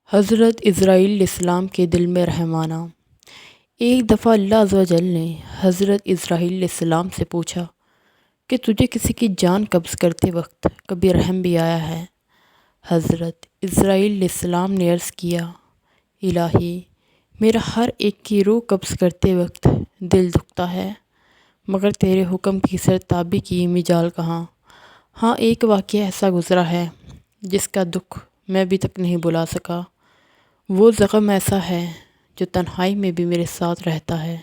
حضرت اسرائیل علیہ السلام کے دل میں رحم آنا۔ ایک دفعہ اللہ عز و جل نے حضرت اسرائیل علیہ السلام سے پوچھا کہ تجھے کسی کی جان قبض کرتے وقت کبھی رحم بھی آیا ہے؟ حضرت اسرائیل علیہ السلام نے عرض کیا، الہی، میرا ہر ایک کی روح قبض کرتے وقت دل دکھتا ہے، مگر تیرے حکم کی سرتابی کی مجال کہاں؟ ہاں، ایک واقعہ ایسا گزرا ہے جس کا دکھ میں ابھی تک نہیں بھلا سکا۔ وہ زخم ایسا ہے جو تنہائی میں بھی میرے ساتھ رہتا ہے۔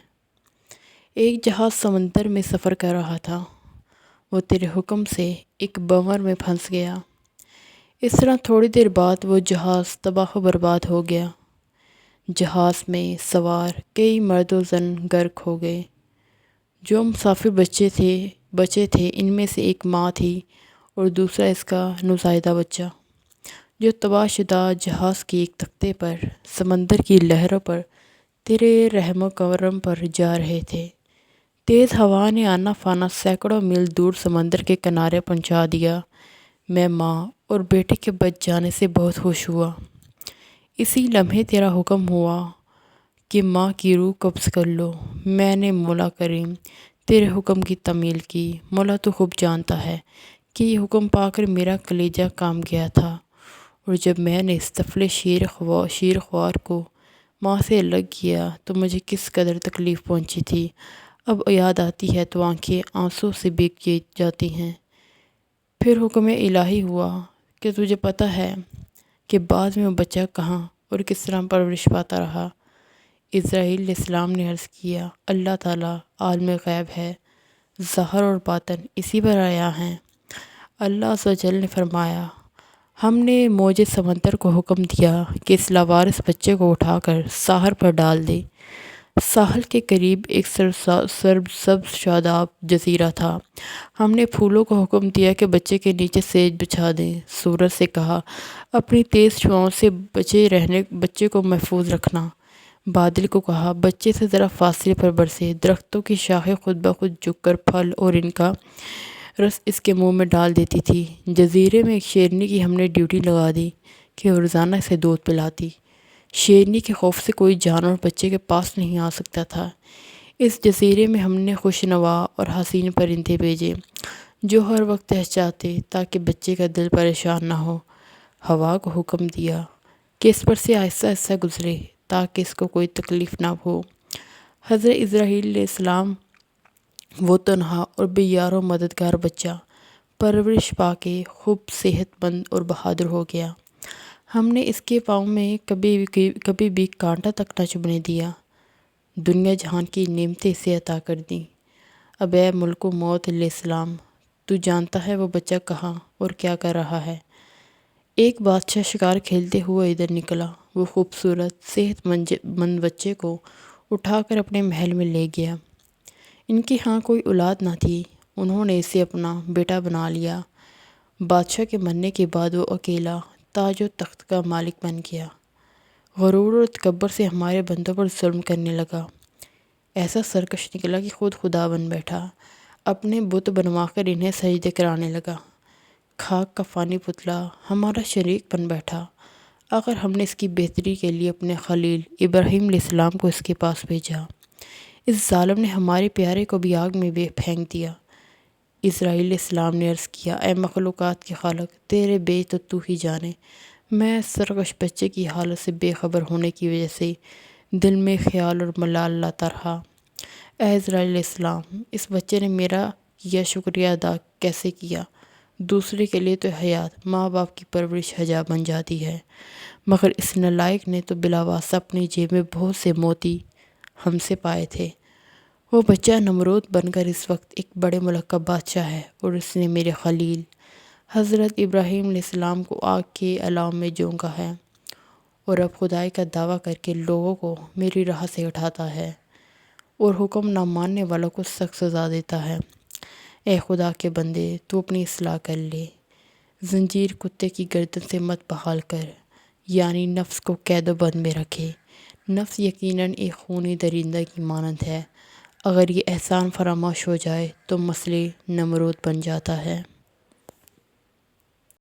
ایک جہاز سمندر میں سفر کر رہا تھا، وہ تیرے حکم سے ایک بھنور میں پھنس گیا۔ اس طرح تھوڑی دیر بعد وہ جہاز تباہ و برباد ہو گیا۔ جہاز میں سوار کئی مرد و زن غرق ہو گئے۔ جو مسافر بچے تھے ان میں سے ایک ماں تھی اور دوسرا اس کا نوزائیدہ بچہ، جو تباہ شدہ جہاز کے ایک تختے پر سمندر کی لہروں پر تیرے رحم و کرم پر جا رہے تھے۔ تیز ہوا نے آنا فانا سینکڑوں میل دور سمندر کے کنارے پہنچا دیا۔ میں ماں اور بیٹے کے بچ جانے سے بہت خوش ہوا۔ اسی لمحے تیرا حکم ہوا کہ ماں کی روح قبض کر لو۔ میں نے مولا کریم تیرے حکم کی تعمیل کی۔ مولا تو خوب جانتا ہے کہ یہ حکم پا کر میرا کلیجہ کام گیا تھا، اور جب میں نے اس طفل شیر خوار کو ماں سے الگ کیا تو مجھے کس قدر تکلیف پہنچی تھی، اب یاد آتی ہے تو آنکھیں آنسوں سے بھیگ جاتی ہیں۔ پھر حکم الہی ہوا کہ تجھے پتہ ہے کہ بعد میں وہ بچہ کہاں اور کس طرح پرورش پاتا رہا۔ اسرائیل علیہ السلام نے عرض کیا، اللہ تعالیٰ عالم غیب ہے، ظاہر اور باطن اسی پر عیاں ہیں۔ اللہ عز و جل نے فرمایا، ہم نے موج سمندر کو حکم دیا کہ اس لاوارث بچے کو اٹھا کر ساحل پر ڈال دے۔ ساحل کے قریب ایک سبز شاداب جزیرہ تھا۔ ہم نے پھولوں کو حکم دیا کہ بچے کے نیچے سیج بچھا دیں۔ سورج سے کہا، اپنی تیز چھاؤں سے بچے کو محفوظ رکھنا۔ بادل کو کہا، بچے سے ذرا فاصلے پر برسے۔ درختوں کی شاخیں خود بخود جھک کر پھل اور ان کا رس اس کے منہ میں ڈال دیتی تھی۔ جزیرے میں ایک شیرنی کی ہم نے ڈیوٹی لگا دی کہ روزانہ اسے دودھ پلاتی۔ شیرنی کے خوف سے کوئی جانور بچے کے پاس نہیں آ سکتا تھا۔ اس جزیرے میں ہم نے خوشنوا اور حسین پرندے بھیجے جو ہر وقت چہچہاتے تاکہ بچے کا دل پریشان نہ ہو۔ ہوا کو حکم دیا کہ اس پر سے آہستہ آہستہ گزرے تاکہ اس کو کوئی تکلیف نہ ہو۔ حضرت اسرائیل علیہ السلام وہ تنہا اور بے یار و مددگار بچہ پرورش پا کے خوب صحت مند اور بہادر ہو گیا۔ ہم نے اس کے پاؤں میں کبھی بھی کانٹا تک نہ چبھنے دیا۔ دنیا جہان کی نعمتیں اسے عطا کر دیں۔ اب اے ملک و موت علیہ السلام، تو جانتا ہے وہ بچہ کہاں اور کیا کر رہا ہے۔ ایک بادشاہ شکار کھیلتے ہوئے ادھر نکلا۔ وہ خوبصورت صحت مند بچے کو اٹھا کر اپنے محل میں لے گیا۔ ان کی ہاں کوئی اولاد نہ تھی، انہوں نے اسے اپنا بیٹا بنا لیا۔ بادشاہ کے مرنے کے بعد وہ اکیلا تاج و تخت کا مالک بن گیا۔ غرور اور تکبر سے ہمارے بندوں پر ظلم کرنے لگا۔ ایسا سرکش نکلا کہ خود خدا بن بیٹھا، اپنے بت بنوا کر انہیں سجدے کرانے لگا۔ خاک کا فانی پتلا ہمارا شریک بن بیٹھا۔ آخر ہم نے اس کی بہتری کے لیے اپنے خلیل ابراہیم علیہ السلام کو اس کے پاس بھیجا۔ اس ظالم نے ہمارے پیارے کو بھی آگ میں پھینک دیا۔ اسرائیل علیہ السلام نے عرض کیا، اے مخلوقات کے خالق، تیرے بے تو ہی جانے، میں سرکش بچے کی حالت سے بے خبر ہونے کی وجہ سے دل میں خیال اور ملال لاتا رہا۔ اے اسرائیل علیہ السلام، اس بچے نے میرا کیا شکریہ ادا کیسے کیا؟ دوسرے کے لیے تو حیات ماں باپ کی پرورش حجاب بن جاتی ہے، مگر اس نالائق نے تو بلا واسطہ اپنی جیب میں بہت سے موتی ہم سے پائے تھے۔ وہ بچہ نمرود بن کر اس وقت ایک بڑے ملک کا بادشاہ ہے، اور اس نے میرے خلیل حضرت ابراہیم علیہ السلام کو آگ کے علام میں جھونکا ہے، اور اب خدائی کا دعویٰ کر کے لوگوں کو میری راہ سے ہٹاتا ہے اور حکم نہ ماننے والوں کو سخت سزا دیتا ہے۔ اے خدا کے بندے، تو اپنی اصلاح کر لے۔ زنجیر کتے کی گردن سے مت بحال کر، یعنی نفس کو قید و بند میں رکھے۔ نفس یقیناً ایک خونی درندہ کی مانند ہے، اگر یہ احسان فراموش ہو جائے تو مسئلہ نمرود بن جاتا ہے۔